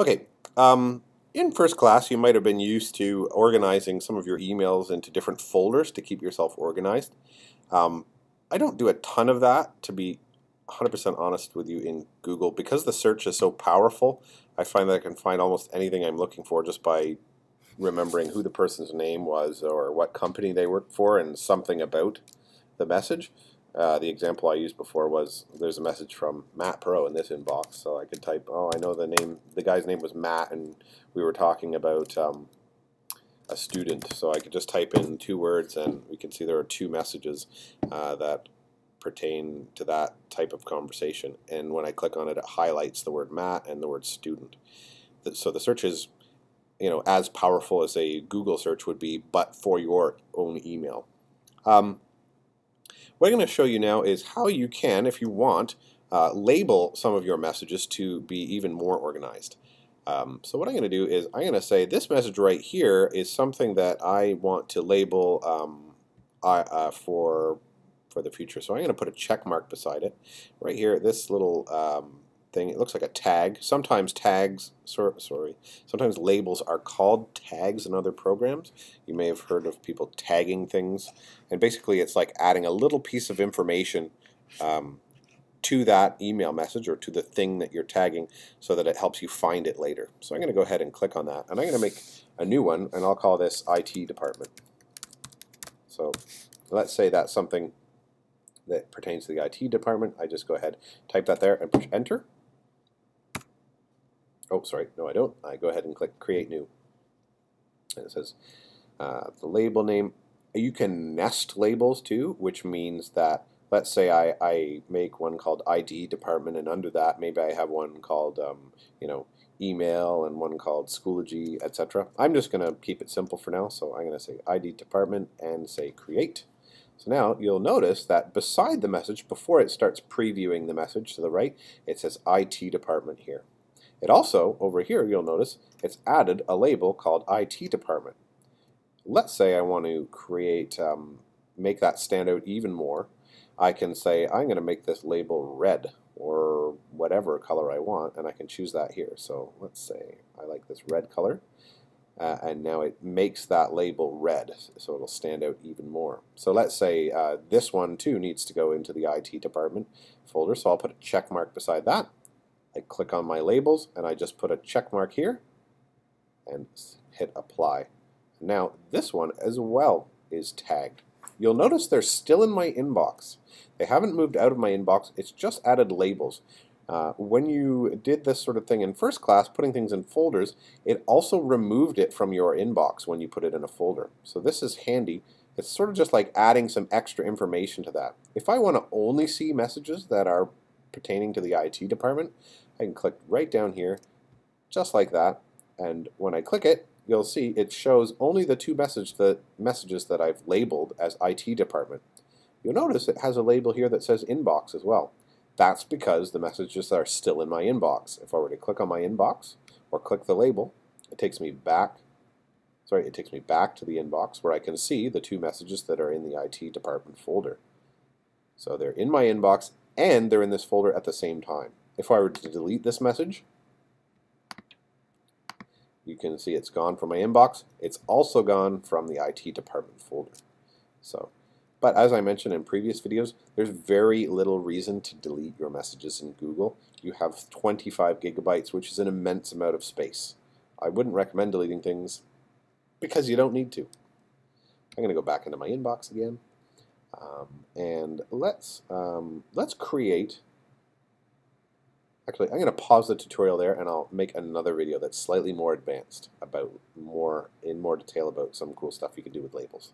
Okay, in first class you might have been used to organizing some of your emails into different folders to keep yourself organized. Um, I don't do a ton of that, to be 100% honest with you, in Google. Because the search is so powerful, I find that I can find almost anything I'm looking for just by remembering who the person's name was or what company they worked for and something about the message. The example I used before was there's a message from Matt Pro in this inbox, so I could type, oh, I know the name, the guy's name was Matt, and we were talking about a student. So I could just type in 2 words, and we can see there are 2 messages that pertain to that type of conversation. And when I click on it, it highlights the word Matt and the word student. So the search is, as powerful as a Google search would be, but for your own email. What I'm going to show you now is how you can, if you want, label some of your messages to be even more organized. So what I'm going to do is I'm going to say this message right here is something that I want to label for the future. So I'm going to put a check mark beside it. Right here, this little thing, it looks like a tag. Sometimes sometimes labels are called tags in other programs. You may have heard of people tagging things, and basically it's like adding a little piece of information to that email message or to the thing that you're tagging so that it helps you find it later. So I'm going to go ahead and click on that, and I'm going to make a new one, and I'll call this IT department. So let's say that's something that pertains to the IT department. I just go ahead, type that there, and push enter. Oh, sorry, no I don't. I go ahead and click create new. And it says the label name. You can nest labels too, which means that, let's say I make one called ID department, and under that maybe I have one called email and one called Schoology, etc. I'm just going to keep it simple for now, so I'm going to say ID department and say create. So now you'll notice that beside the message, before it starts previewing the message to the right, it says IT department here. It also, over here, you'll notice it's added a label called IT department. Let's say I want to create, make that stand out even more. I can say I'm going to make this label red, or whatever color I want, and I can choose that here. So let's say I like this red color, and now it makes that label red, so it'll stand out even more. So let's say this one too needs to go into the IT department folder, so I'll put a check mark beside that. I click on my labels, and I just put a check mark here and hit apply. Now this one as well is tagged. You'll notice they're still in my inbox. They haven't moved out of my inbox, it's just added labels. When you did this sort of thing in first class, putting things in folders, it also removed it from your inbox when you put it in a folder. So this is handy. It's sort of just like adding some extra information to that. If I want to only see messages that are pertaining to the IT department, I can click right down here, just like that, and when I click it, you'll see it shows only the 2 messages that I've labeled as IT department. You'll notice it has a label here that says inbox as well. That's because the messages are still in my inbox. If I were to click on my inbox or click the label, it takes me back to the inbox where I can see the 2 messages that are in the IT department folder. So they're in my inbox and they're in this folder at the same time. If I were to delete this message, you can see it's gone from my inbox. It's also gone from the IT department folder. But as I mentioned in previous videos, there's very little reason to delete your messages in Google. You have 25 gigabytes, which is an immense amount of space. I wouldn't recommend deleting things because you don't need to. I'm going to go back into my inbox again, and let's create. Actually, I'm going to pause the tutorial there, and I'll make another video that's slightly more advanced in more detail about some cool stuff you can do with labels.